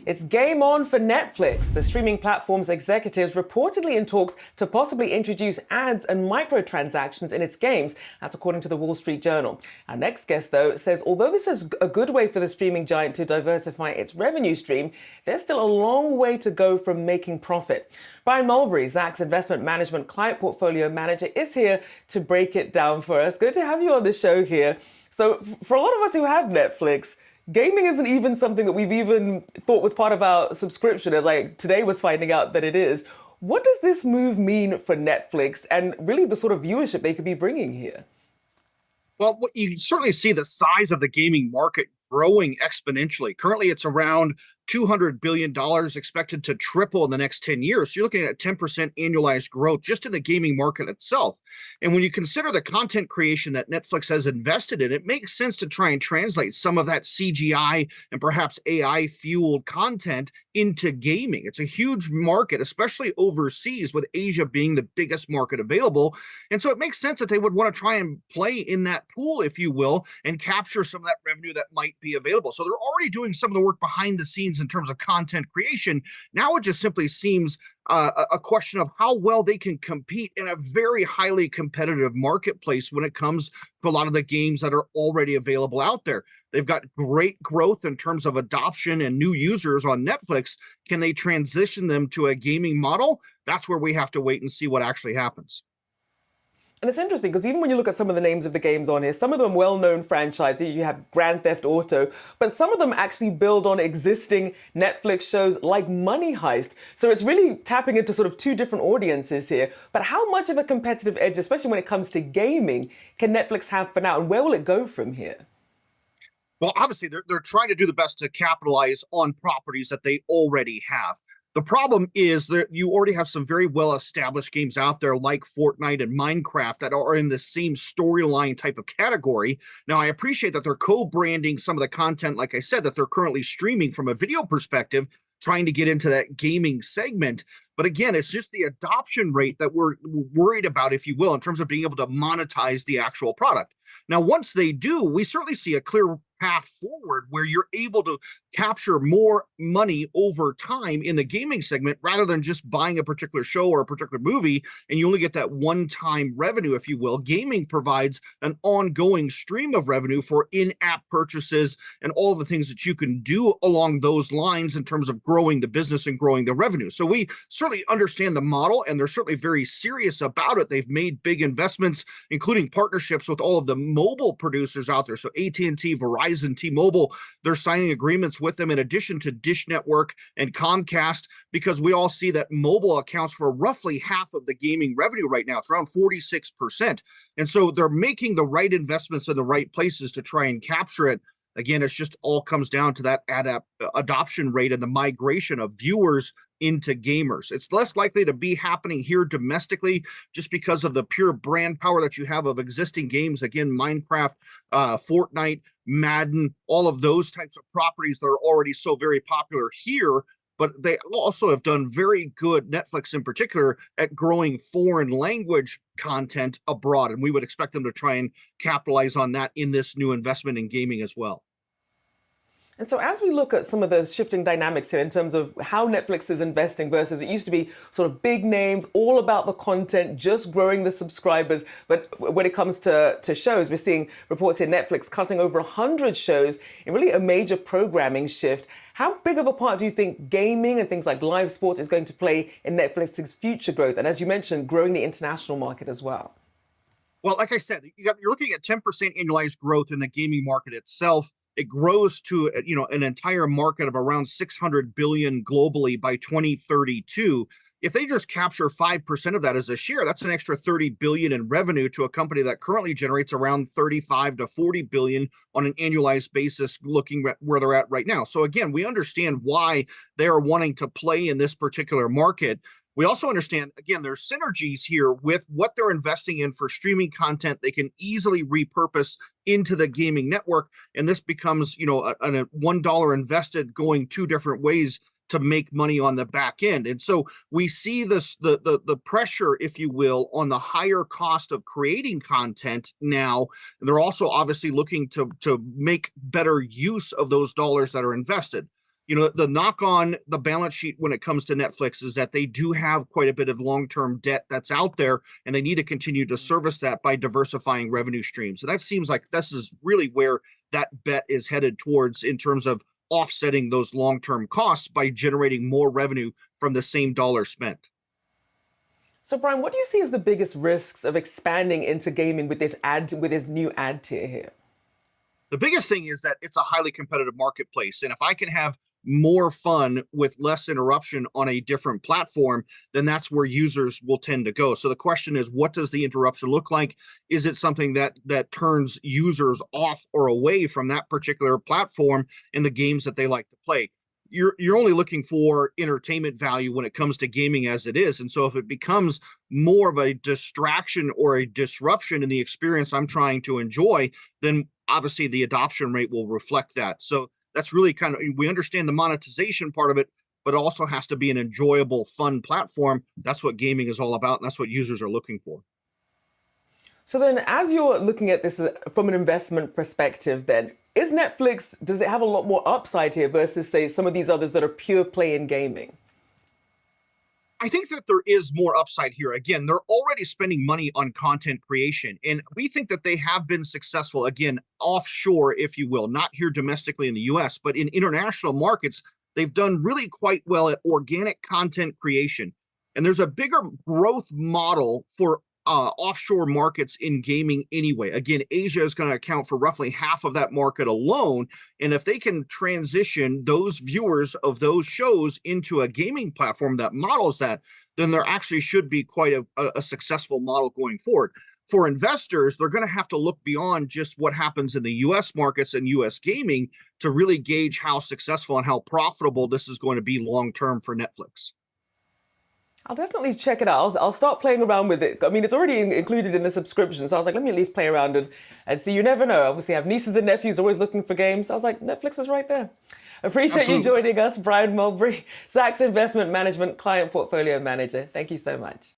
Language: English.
It's game on for Netflix. The streaming platform's executives reportedly in talks to possibly introduce ads and microtransactions in its games. That's according to the Wall Street Journal. Our next guest, though, says although this is a good way for the streaming giant to diversify its revenue stream, there's still a long way to go from making profit. Brian Mulberry, Zacks Investment Management Client Portfolio Manager, is here to break it down for us. Good to have you on the show here. So for a lot of us who have Netflix, gaming isn't even something that we've even thought was part of our subscription, as like today was finding out that it is. What does this move mean for Netflix and really the sort of viewership they could be bringing here? Well, you certainly see the size of the gaming market growing exponentially. Currently, it's around $200 billion, expected to triple in the next 10 years. So you're looking at 10% annualized growth just in the gaming market itself. And when you consider the content creation that Netflix has invested in, it makes sense to try and translate some of that CGI and perhaps AI-fueled content into gaming. It's a huge market, especially overseas, with Asia being the biggest market available. And so it makes sense that they would want to try and play in that pool, if you will, and capture some of that revenue that might be available. So they're already doing some of the work behind the scenes in terms of content creation. Now it just simply seems a question of how well they can compete in a very highly competitive marketplace when it comes to a lot of the games that are already available out there. They've got great growth in terms of adoption and new users on Netflix. Can they transition them to a gaming model? That's where we have to wait and see what actually happens. And it's interesting because even when you look at some of the names of the games on here, some of them well-known franchises, you have Grand Theft Auto, but some of them actually build on existing Netflix shows like Money Heist. So it's really tapping into sort of two different audiences here. But how much of a competitive edge, especially when it comes to gaming, can Netflix have for now? And where will it go from here? Well, obviously, they're trying to do the best to capitalize on properties that they already have. The problem is that you already have some very well-established games out there like Fortnite and Minecraft that are in the same storyline type of category. Now, I appreciate that they're co-branding some of the content, like I said, that they're currently streaming from a video perspective, trying to get into that gaming segment. But again, it's just the adoption rate that we're worried about, if you will, in terms of being able to monetize the actual product. Now, once they do, we certainly see a clear path forward where you're able to capture more money over time in the gaming segment rather than just buying a particular show or a particular movie and you only get that one-time revenue, if you will. Gaming provides an ongoing stream of revenue for in-app purchases and all of the things that you can do along those lines in terms of growing the business and growing the revenue. So we certainly understand the model, and they're certainly very serious about it. They've made big investments, including partnerships with all of the mobile producers out there. So AT&T, Verizon, T-Mobile, they're signing agreements with them in addition to Dish Network and Comcast, because we all see that mobile accounts for roughly half of the gaming revenue right now. It's around 46%. And so they're making the right investments in the right places to try and capture it. Again, it's just all comes down to that adoption rate and the migration of viewers into gamers. It's less likely to be happening here domestically just because of the pure brand power that you have of existing games. Again, Minecraft, Fortnite, Madden, all of those types of properties that are already so very popular here. But they also have done very good, Netflix in particular, at growing foreign language content abroad. And we would expect them to try and capitalize on that in this new investment in gaming as well. And so as we look at some of the shifting dynamics here in terms of how Netflix is investing versus it used to be sort of big names, all about the content, just growing the subscribers. But when it comes to shows, we're seeing reports here, Netflix cutting over 100 shows in really a major programming shift. How big of a part do you think gaming and things like live sports is going to play in Netflix's future growth? And as you mentioned, growing the international market as well. Well, like I said, you're looking at 10% annualized growth in the gaming market itself. It grows to an entire market of around 600 billion globally by 2032. If they just capture 5% of that as a share, that's an extra 30 billion in revenue to a company that currently generates around 35 to 40 billion on an annualized basis, looking at where they're at right now. So again, we understand why they are wanting to play in this particular market. We also understand, again, there's synergies here with what they're investing in for streaming content. They can easily repurpose into the gaming network, and this becomes, a $1 invested going two different ways to make money on the back end. And so we see this the pressure, if you will, on the higher cost of creating content now. And they're also obviously looking to make better use of those dollars that are invested. The knock on the balance sheet when it comes to Netflix is that they do have quite a bit of long-term debt that's out there, and they need to continue to service that by diversifying revenue streams. So that seems like this is really where that bet is headed towards in terms of offsetting those long-term costs by generating more revenue from the same dollar spent. So, Brian, what do you see as the biggest risks of expanding into gaming with this new ad tier here? The biggest thing is that it's a highly competitive marketplace. And if I can have more fun with less interruption on a different platform, then that's where users will tend to go. So the question is, what does the interruption look like? Is it something that turns users off or away from that particular platform in the games that they like to play? You're only looking for entertainment value when it comes to gaming as it is. And so if it becomes more of a distraction or a disruption in the experience I'm trying to enjoy, then obviously the adoption rate will reflect that. So that's really we understand the monetization part of it, but it also has to be an enjoyable, fun platform. That's what gaming is all about, and that's what users are looking for. So then, as you're looking at this from an investment perspective, then, does it have a lot more upside here versus, say, some of these others that are pure play in gaming? I think that there is more upside here. Again, they're already spending money on content creation, and we think that they have been successful, again, offshore, if you will, not here domestically in the US, but in international markets, they've done really quite well at organic content creation. And there's a bigger growth model for offshore markets in gaming anyway. Again, Asia is going to account for roughly half of that market alone. And if they can transition those viewers of those shows into a gaming platform that models that, then there actually should be quite a successful model going forward. For investors, they're going to have to look beyond just what happens in the US markets and US gaming to really gauge how successful and how profitable this is going to be long term for Netflix. I'll definitely check it out. I'll start playing around with it. I mean, it's already included in the subscription. So I was like, let me at least play around and see. You never know. Obviously, I have nieces and nephews always looking for games. I was like, Netflix is right there. Appreciate Absolutely. you joining us, Brian Mulberry, Zacks Investment Management Client Portfolio Manager. Thank you so much.